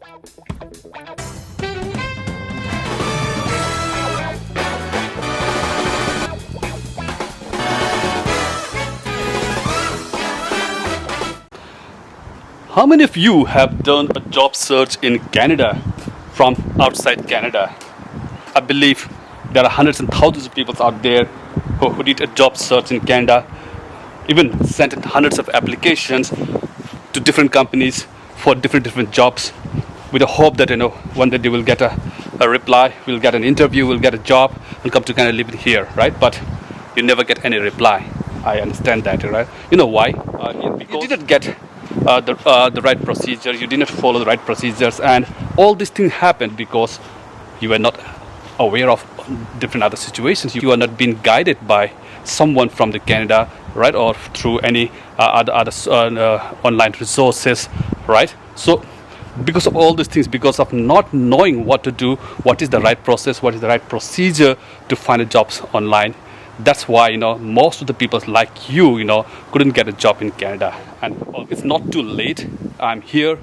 How many of you have done a job search in Canada from outside Canada? I believe there are hundreds and thousands of people out there who did a job search in Canada, even sent in hundreds of applications to different companies for different jobs with the hope that one day they will get a reply, we'll get an interview, we'll get a job and come to Canada living here, right? But you never get any reply. I understand that, right? You know why? Because you didn't get the right procedures, you didn't follow the right procedures, and all these things happened because you were not aware of different other situations. You are not being guided by someone from the Canada, right, or through any other online resources, right? So because of all these things, because of not knowing what to do, what is the right process, what is the right procedure to find a jobs online, that's why most of the people like you couldn't get a job in Canada. And it's not too late. I'm here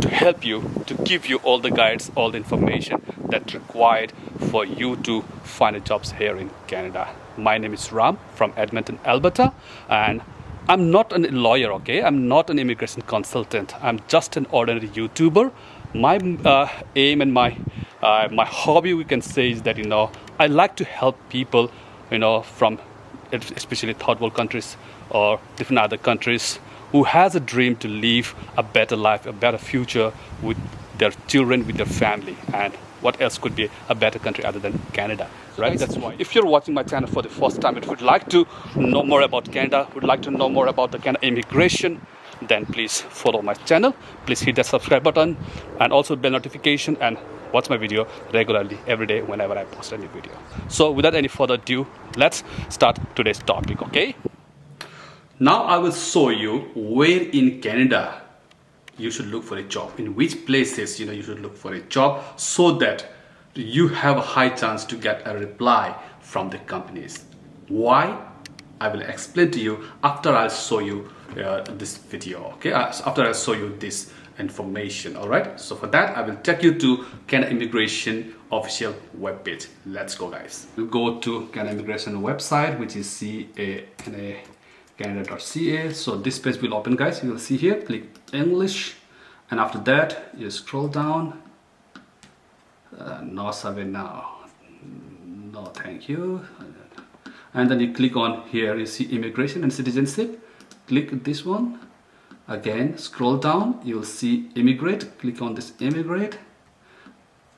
to help you, to give you all the guides, all the information that's required for you to find a jobs here in Canada. My name is Ram from Edmonton, Alberta, and I'm not a lawyer, okay? I'm not an immigration consultant. I'm just an ordinary YouTuber. My aim and my hobby, we can say, is that I like to help people from especially third world countries or different other countries who has a dream to live a better life, a better future with their children, with their family. And what else could be a better country other than Canada, right? That's why if you're watching my channel for the first time and would like to know more about Canada, would like to know more about the Canada immigration, then please follow my channel. Please hit that subscribe button and also bell notification and watch my video regularly every day whenever I post a new video. So without any further ado, let's start today's topic, okay? Now I will show you where in Canada you should look for a job, in which places you should look for a job, so that you have a high chance to get a reply from the companies. Why? I will explain to you after I'll show you this video, okay? After I show you this information, all right? So for that, I will take you to Canada Immigration official webpage. Let's go, guys. We'll go to Canada Immigration website, which is canada.ca. So this page will open, guys. You will see here, click English, and after that you scroll down. No survey now, no thank you. And then you click on here, you see immigration and citizenship. Click this one. Again, scroll down, you'll see immigrate. Click on this immigrate.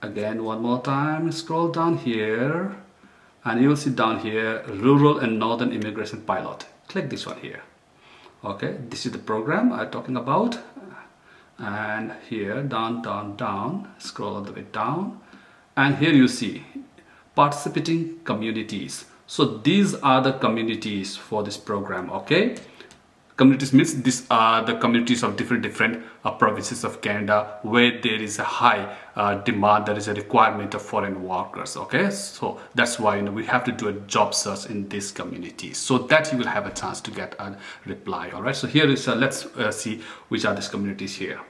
Again, one more time, scroll down here, and you'll see down here rural and northern immigration pilot. Click this one here. Okay, this is the program I'm talking about. And here, down, scroll all the way down, and here you see participating communities. So these are the communities for this program, okay? Communities means these are the communities of different provinces of Canada where there is a high demand, there is a requirement of foreign workers, okay? So that's why we have to do a job search in these communities so that you will have a chance to get a reply, all right? So here is, let's see which are these communities here.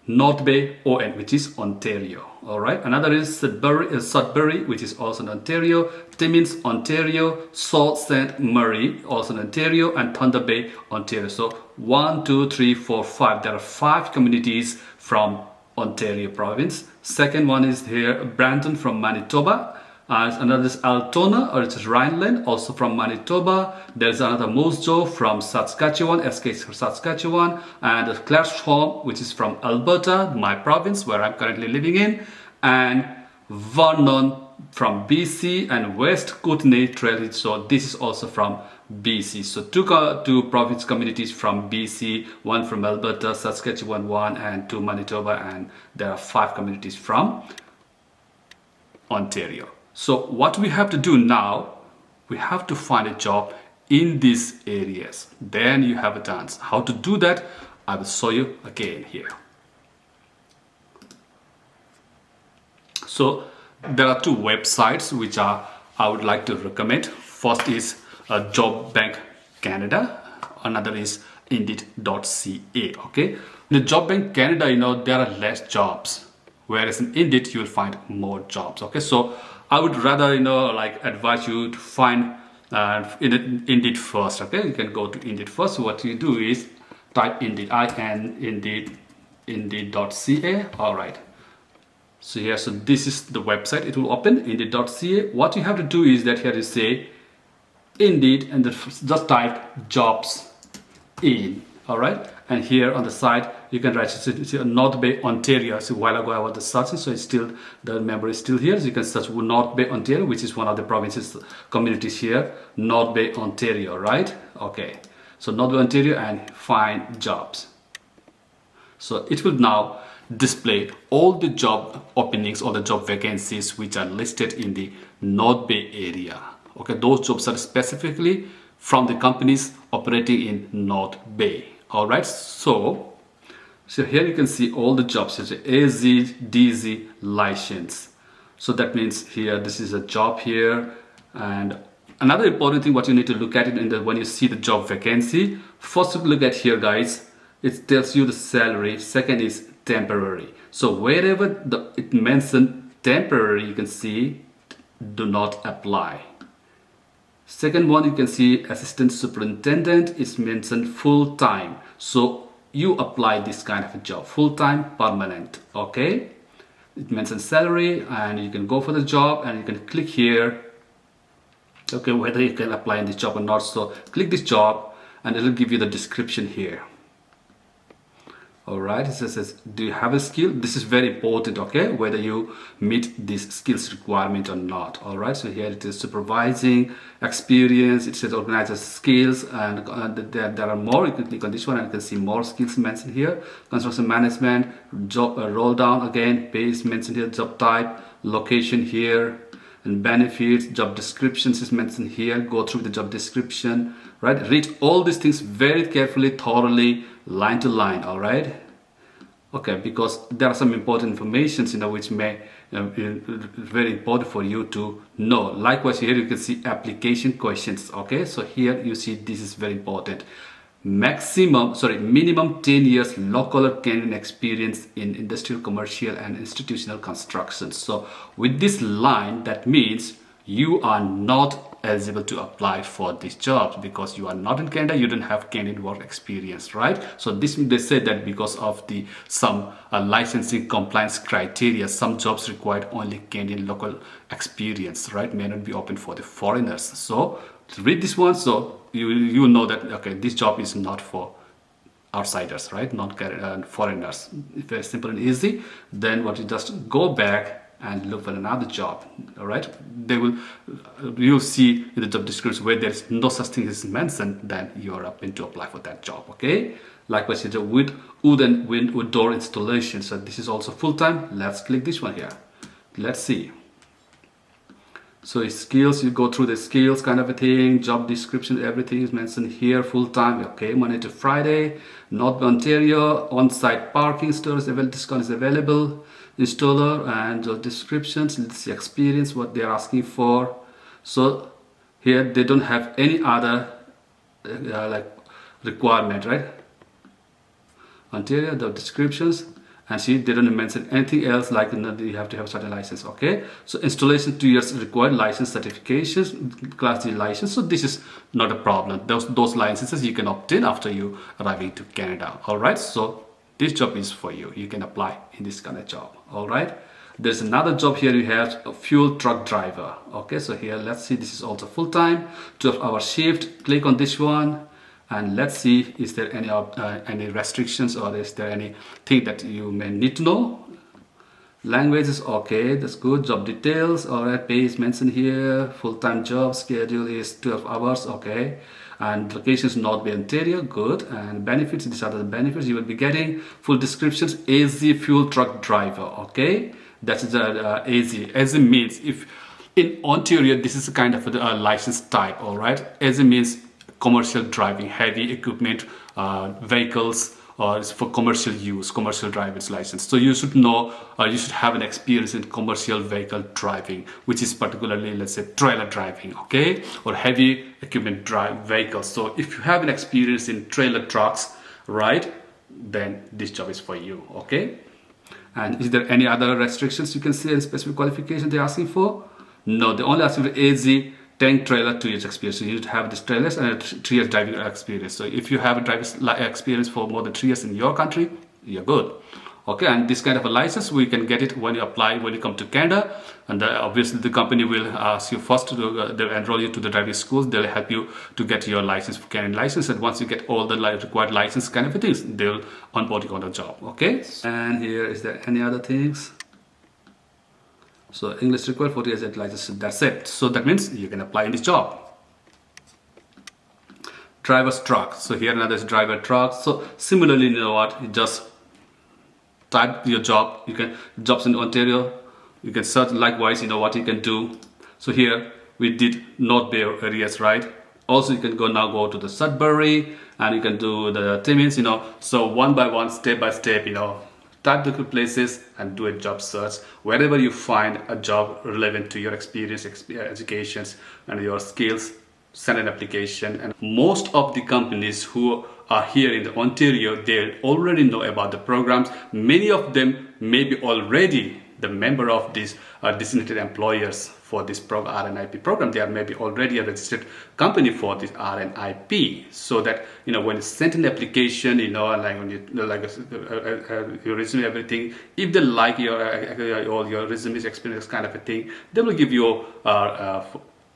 North Bay, ON, which is Ontario, all right? Another is Sudbury, which is also in Ontario. Timmins, Ontario. Sault Ste. Marie, also in Ontario. And Thunder Bay, Ontario. So 1, 2, 3, 4, 5. There are 5 communities from Ontario province. Second one is here, Brandon from Manitoba. Another is Altona, or it's Rhineland, also from Manitoba. There's another Moose Jaw from Saskatchewan, SK Saskatchewan, and Claresholm, which is from Alberta, my province, where I'm currently living in, and Vernon from BC, and West Kootenay Trail, so this is also from BC. So two province communities from BC, one from Alberta, Saskatchewan, one, and 2 Manitoba, and there are 5 communities from Ontario. So what we have to do now, we have to find a job in these areas. Then you have a chance. How to do that, I will show you again here. So there are 2 websites which I would like to recommend. First is Job Bank Canada. Another is Indeed.ca. Okay. In the job bank Canada, there are less jobs, whereas in Indeed you will find more jobs. Okay, so I would rather like advise you to find Indeed first. Okay, you can go to Indeed first. So what you do is type Indeed, Indeed.ca. All right. So here, so this is the website. It will open Indeed.ca. What you have to do is that here you say Indeed and just type jobs in. All right, and here on the side you can write North Bay, Ontario. So a while ago I was searching, so it's still, the member is still here. So you can search North Bay, Ontario, which is one of the provinces, communities here. North Bay, Ontario, right? Okay, so North Bay, Ontario, and find jobs. So it will now display all the job openings, all the job vacancies which are listed in the North Bay area. Okay, those jobs are specifically from the companies operating in North Bay. All right, so here you can see all the jobs, such as AZ, DZ license. So that means here this is a job here. And another important thing what you need to look at it when you see the job vacancy, first look at here, guys. It tells you the salary. Second is temporary. So wherever it mentioned temporary, you can see do not apply. Second one, you can see assistant superintendent is mentioned full time. So you apply this kind of a job, full time, permanent. Okay, it mentions salary, and you can go for the job and you can click here. Okay, whether you can apply in this job or not. So click this job and it will give you the description here. All right, it says, do you have a skill? This is very important, okay, whether you meet this skills requirement or not. All right, so here it is supervising experience. It says organizer skills, and there are more. You can click on this one and you can see more skills mentioned here. Construction management, job roll down again, pay is mentioned here, job type, location here, and benefits, job descriptions is mentioned here. Go through the job description, right? Read all these things very carefully, thoroughly, line to line. All right, okay, because there are some important informations which may very important for you to know. Likewise, here you can see application questions. Okay, so here you see this is very important. Minimum 10 years local or Canadian experience in industrial, commercial, and institutional construction. So with this line, that means you are not eligible to apply for these jobs because you are not in Canada, you don't have Canadian work experience, right? So they said that because of some licensing compliance criteria, some jobs required only Canadian local experience, right? May not be open for the foreigners. So read this one, so you know that okay, this job is not for outsiders, right? Not foreigners. It's very simple and easy. Then what you just go back and look for another job. All right, you'll see in the job description where there is no such thing as mentioned, then you are open to apply for that job. Okay, likewise it's a wood and wood door installation. So this is also full-time. Let's click this one here. Let's see. So skills, you go through the skills kind of a thing, job description, everything is mentioned here, full-time. Okay, Monday to Friday, North Ontario, on-site parking stores, discount is available, installer, and job descriptions. Let's see experience, what they're asking for. So here they don't have any other like requirement, right? Ontario, the descriptions. And see, they don't mention anything else like you have to have a certain license. Okay, so installation 2 years required, license certifications, class D license. So this is not a problem. Those licenses you can obtain after you arriving to Canada. All right, so this job is for you. You can apply in this kind of job. All right, there's another job here. You have a fuel truck driver. Okay, so here let's see, this is also full-time, 12-hour shift. Click on this one. And let's see, is there any restrictions, or is there anything that you may need to know? Languages, okay, that's good. Job details, all right, pay is mentioned here. Full-time job, schedule is 12 hours, okay. And locations, North Bay, Ontario, good. And benefits, these are the benefits you will be getting. Full descriptions, AZ fuel truck driver, okay. That's the AZ. AZ means, if in Ontario, this is a kind of a license type, all right. AZ means commercial driving, heavy equipment, vehicles, or for commercial use, commercial driver's license. So you should know, you should have an experience in commercial vehicle driving, which is particularly, let's say, trailer driving, okay, or heavy equipment vehicles. So if you have an experience in trailer trucks, right, then this job is for you. Okay. And is there any other restrictions you can see in specific qualification they're asking for? No, they're only asking for AZ, tank trailer, 2 years experience. So you need to have this trailers and a 3 years driving experience. So if you have a driving experience for more than 3 years in your country, you're good. Okay, and this kind of a license, we can get it when you apply, when you come to Canada. And obviously the company will ask you first to they'll enroll you to the driving schools. They'll help you to get your license, for Canadian license. And once you get all the required license kind of things, they'll onboard you on the job. Okay, and here is there any other things? So English required, 40 years at license, that's it. So that means you can apply in this job. Driver's truck. So here another is driver truck. So similarly, you know what, you just type your job. You can jobs in Ontario. You can search likewise, you know what you can do. So here we did North Bay areas, right? Also you can go to the Sudbury, and you can do the Timmins, you know. So one by one, step by step, you know, type the places and do a job search. Wherever you find a job relevant to your experience, educations, and your skills, send an application. And most of the companies who are here in the Ontario, they already know about the programs. Many of them may be already the member of these designated employers for this RNIP program. They are maybe already a registered company for this RNIP, so that, you know, when you send an application, you know, like when you your resume, everything, if they like all your resume experience kind of a thing, they will give you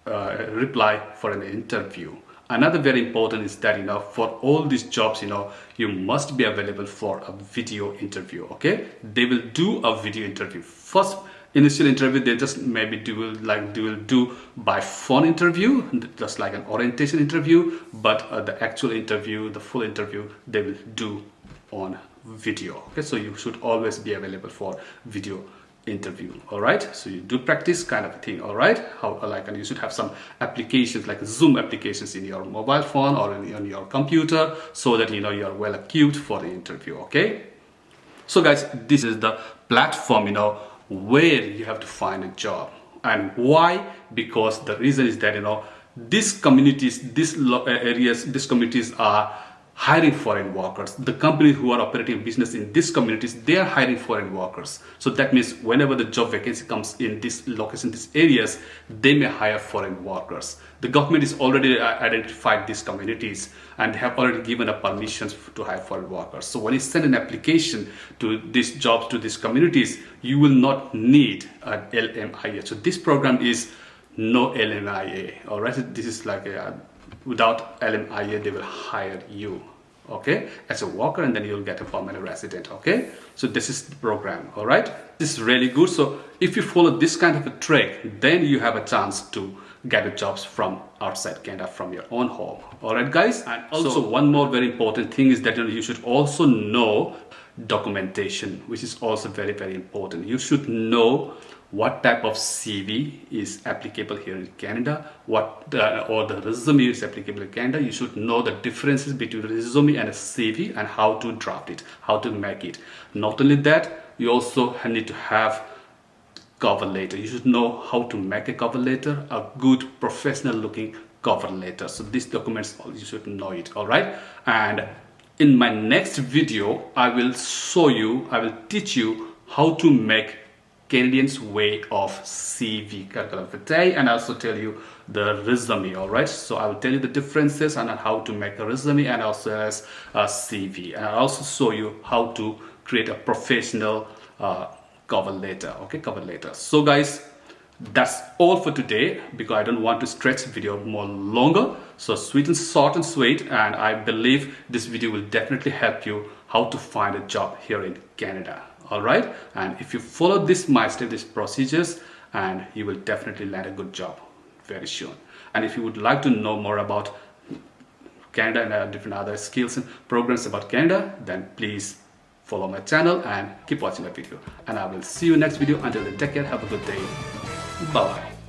reply for an interview. Another very important is that, you know, for all these jobs, you know, you must be available for a video interview. Okay, they will do a video interview. First initial interview, they just maybe do by phone interview, just like an orientation interview, but the actual interview, the full interview, they will do on video. Okay, so you should always be available for video interview. All right, so you do practice kind of a thing. All right, and you should have some applications like Zoom applications in your mobile phone or on your computer, so that, you know, you are well equipped for the interview. Okay, so guys, this is the platform, you know, where you have to find a job. And why? Because the reason is that, you know, these communities, these communities are hiring foreign workers. The companies who are operating business in these communities, they are hiring foreign workers. So that means whenever the job vacancy comes in this location, these areas, they may hire foreign workers. The government is already identified these communities, and they have already given a permissions to hire foreign workers. So when you send an application to these jobs, to these communities, you will not need an LMIA. So this program is no LMIA. All right, this is like without LMIA, they will hire you, okay, as a worker, and then you'll get a permanent resident. Okay, so this is the program. All right, this is really good. So if you follow this kind of a track, then you have a chance to get jobs from outside Canada, from your own home. All right, guys. And also one more very important thing is that, you know, you should also know documentation, which is also very, very important. You should know what type of CV is applicable here in Canada, or the resume is applicable in Canada. You should know the differences between a resume and a CV, and how to draft it, how to make it. Not only that, you also need to have cover letter. You should know how to make a cover letter, a good professional looking cover letter. So these documents, you should know it. All right, and in my next video, I will teach you how to make Canadians way of CV today, and also tell you the resume. All right, so I will tell you the differences and how to make a resume, and also as a CV, and I'll also show you how to create a professional cover letter. Okay, cover letter. So guys, that's all for today, because I don't want to stretch the video more longer. So short and sweet, and I believe this video will definitely help you how to find a job here in Canada. All right, and if you follow these procedures, and you will definitely land a good job very soon. And if you would like to know more about Canada and different other skills and programs about Canada, then please follow my channel and keep watching my video. And I will see you next video. Until then, take care, have a good day, bye bye.